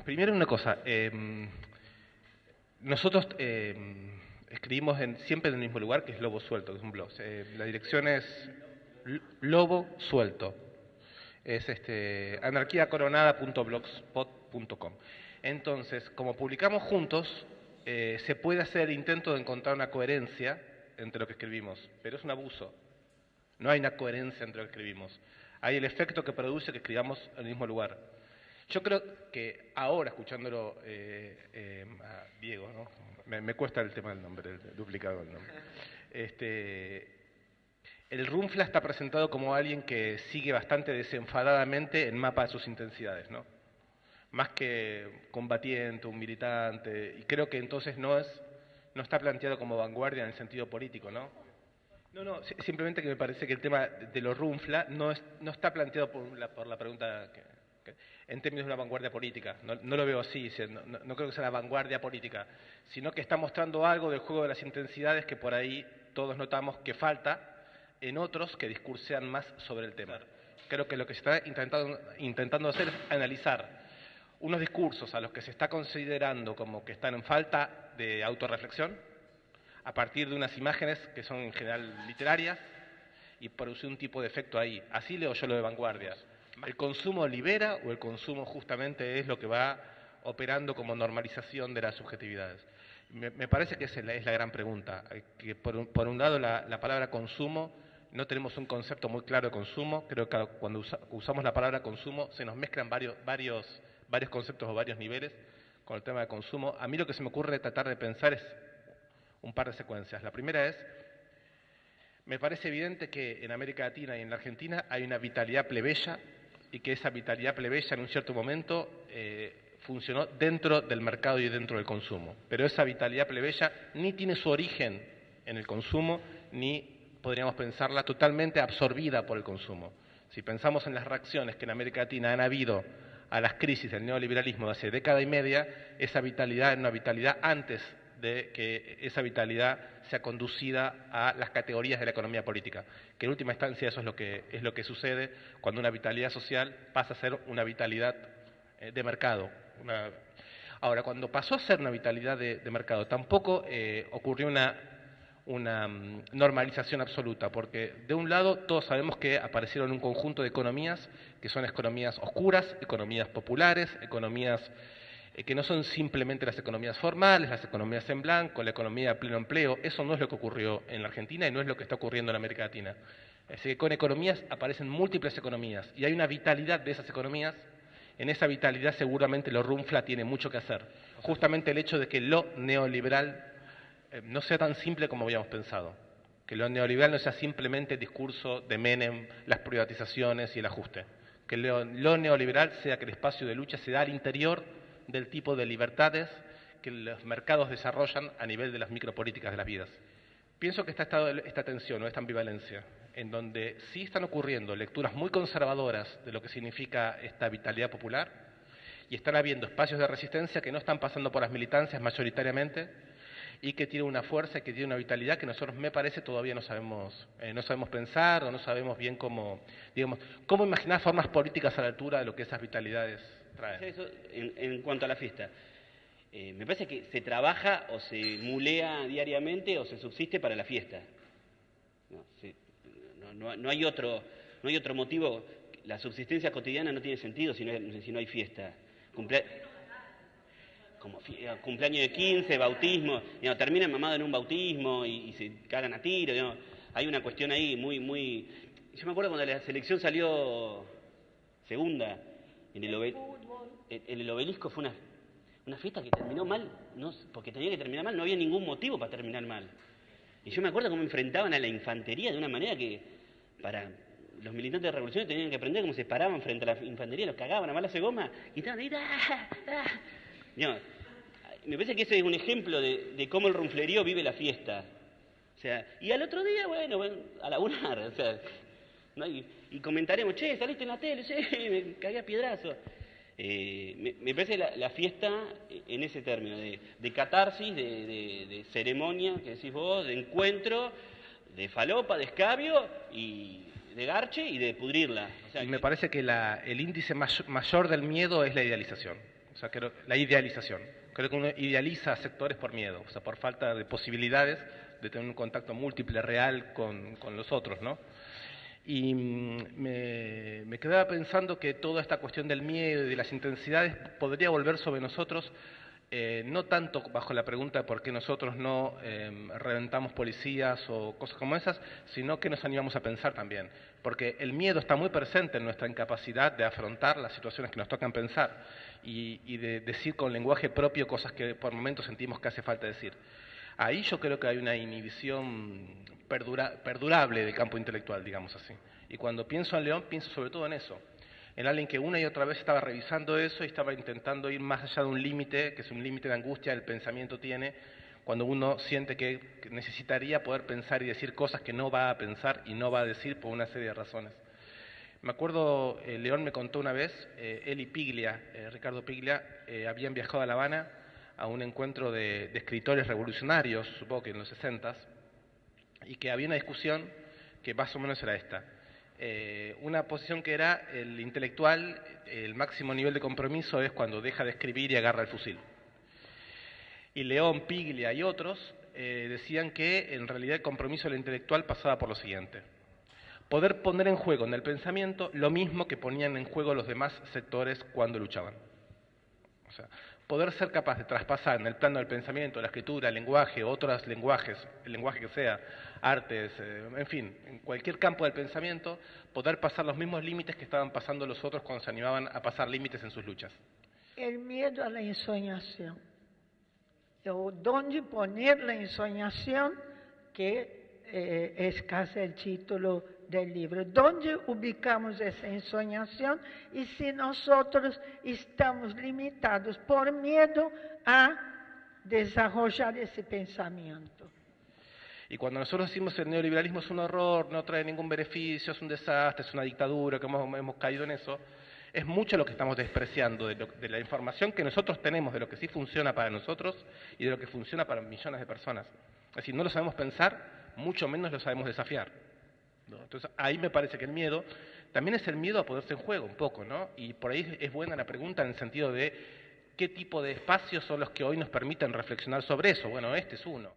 Primero una cosa, nosotros escribimos siempre en el mismo lugar, que es Lobo Suelto, que es un blog. La dirección es Lobo Suelto. Es anarquiacoronada.blogspot.com. Entonces, como publicamos juntos, se puede hacer el intento de encontrar una coherencia entre lo que escribimos, pero es un abuso. No hay una coherencia entre lo que escribimos. Hay el efecto que produce que escribamos en el mismo lugar. Yo creo que ahora, escuchándolo a Diego, ¿no? Me cuesta el tema del nombre, el duplicado del nombre. El Runfla está presentado como alguien que sigue bastante desenfadadamente el mapa de sus intensidades, ¿no? Más que combatiente, un militante, y creo que entonces no está planteado como vanguardia en el sentido político, ¿no? No, simplemente que me parece que el tema de los Runfla no está planteado por la pregunta en términos de una vanguardia política. No lo veo así, no creo que sea la vanguardia política, sino que está mostrando algo del juego de las intensidades que por ahí todos notamos que falta en otros que discursean más sobre el tema. Creo que lo que se está intentando hacer es analizar unos discursos a los que se está considerando como que están en falta de autorreflexión, a partir de unas imágenes que son en general literarias, y producir un tipo de efecto ahí. Así leo yo lo de vanguardia. ¿El consumo libera o el consumo justamente es lo que va operando como normalización de las subjetividades? Me parece que esa es la gran pregunta. Que por un lado la palabra consumo, no tenemos un concepto muy claro de consumo. Creo que cuando usamos la palabra consumo se nos mezclan varios conceptos o varios niveles con el tema de consumo. A mí lo que se me ocurre tratar de pensar es un par de secuencias. La primera es, me parece evidente que en América Latina y en la Argentina hay una vitalidad plebeya y que esa vitalidad plebeya en un cierto momento funcionó dentro del mercado y dentro del consumo. Pero esa vitalidad plebeya ni tiene su origen en el consumo, ni podríamos pensarla totalmente absorbida por el consumo. Si pensamos en las reacciones que en América Latina han habido a las crisis del neoliberalismo de hace década y media, esa vitalidad era una vitalidad antes de que esa vitalidad sea conducida a las categorías de la economía política, que en última instancia eso es lo que sucede cuando una vitalidad social pasa a ser una vitalidad de mercado. Ahora, cuando pasó a ser una vitalidad de mercado, tampoco ocurrió una normalización absoluta, porque de un lado todos sabemos que aparecieron un conjunto de economías que son economías oscuras, economías populares, economías que no son simplemente las economías formales, las economías en blanco, la economía de pleno empleo. Eso no es lo que ocurrió en la Argentina y no es lo que está ocurriendo en América Latina. Así que con economías aparecen múltiples economías y hay una vitalidad de esas economías. En esa vitalidad seguramente lo Runfla tiene mucho que hacer. Justamente el hecho de que lo neoliberal no sea tan simple como habíamos pensado. Que lo neoliberal no sea simplemente el discurso de Menem, las privatizaciones y el ajuste. Que lo neoliberal sea que el espacio de lucha se da al interior del tipo de libertades que los mercados desarrollan a nivel de las micropolíticas de las vidas. Pienso que está esta tensión o esta ambivalencia, en donde sí están ocurriendo lecturas muy conservadoras de lo que significa esta vitalidad popular, y están habiendo espacios de resistencia que no están pasando por las militancias mayoritariamente, y que tiene una fuerza, que tiene una vitalidad que nosotros, me parece, todavía no sabemos pensar, o no sabemos bien cómo imaginar formas políticas a la altura de lo que esas vitalidades traen. Eso, en cuanto a la fiesta, me parece que se trabaja o se mulea diariamente o se subsiste para la fiesta. No hay otro motivo. La subsistencia cotidiana no tiene sentido si no hay fiesta. Cumpleaños de 15, bautismo, terminan mamados en un bautismo y se cagan a tiro. Hay una cuestión ahí muy... Yo me acuerdo cuando la selección salió segunda en el Obelisco, fue una fiesta que terminó mal, no, porque tenía que terminar mal, no había ningún motivo para terminar mal. Y yo me acuerdo cómo enfrentaban a la infantería de una manera que para los militantes de revolución tenían que aprender cómo se paraban frente a la infantería, los cagaban a balas de goma y estaban ahí... No, me parece que ese es un ejemplo de cómo el runflerío vive la fiesta. O sea, y al otro día, bueno, a laburar, o sea, ¿no? Y comentaremos, che, saliste en la tele, che, me cagué a piedrazo. Me parece la fiesta en ese término, de catarsis, de ceremonia, que decís vos, de encuentro, de falopa, de escabio y de garche y de pudrirla. O sea, y me parece que el índice mayor del miedo es la idealización. O sea, creo, la idealización. Creo que uno idealiza sectores por miedo, o sea, por falta de posibilidades de tener un contacto múltiple, real con los otros, ¿no? Y me quedaba pensando que toda esta cuestión del miedo y de las intensidades podría volver sobre nosotros, no tanto bajo la pregunta de por qué nosotros no reventamos policías o cosas como esas, sino que nos animamos a pensar también. Porque el miedo está muy presente en nuestra incapacidad de afrontar las situaciones que nos tocan pensar y de decir con lenguaje propio cosas que por momentos sentimos que hace falta decir. Ahí yo creo que hay una inhibición perdurable del campo intelectual, digamos así. Y cuando pienso en León, pienso sobre todo en eso. En alguien que una y otra vez estaba revisando eso y estaba intentando ir más allá de un límite, que es un límite de angustia el pensamiento tiene, cuando uno siente que necesitaría poder pensar y decir cosas que no va a pensar y no va a decir por una serie de razones. Me acuerdo, León me contó una vez, él y Piglia, Ricardo Piglia, habían viajado a La Habana a un encuentro de escritores revolucionarios, supongo que en los 60s, y que había una discusión que más o menos era esta. Una posición que era el intelectual, el máximo nivel de compromiso es cuando deja de escribir y agarra el fusil. Y León, Piglia y otros decían que en realidad el compromiso del intelectual pasaba por lo siguiente: poder poner en juego en el pensamiento lo mismo que ponían en juego los demás sectores cuando luchaban. O sea, poder ser capaz de traspasar en el plano del pensamiento, la escritura, el lenguaje, otros lenguajes, el lenguaje que sea, artes, en fin, en cualquier campo del pensamiento, poder pasar los mismos límites que estaban pasando los otros cuando se animaban a pasar límites en sus luchas. El miedo a la ensoñación. O dónde poner la ensoñación, que es casi el título del libro. ¿Dónde ubicamos esa ensoñación? Y si nosotros estamos limitados por miedo a desarrollar ese pensamiento. Y cuando nosotros decimos el neoliberalismo es un horror, no trae ningún beneficio, es un desastre, es una dictadura, que hemos caído en eso, es mucho lo que estamos despreciando de la información que nosotros tenemos, de lo que sí funciona para nosotros y de lo que funciona para millones de personas. Es decir, no lo sabemos pensar, mucho menos lo sabemos desafiar, ¿no? Entonces, ahí me parece que el miedo también es el miedo a ponerse en juego un poco, ¿no? Y por ahí es buena la pregunta en el sentido de qué tipo de espacios son los que hoy nos permiten reflexionar sobre eso. Bueno, este es uno.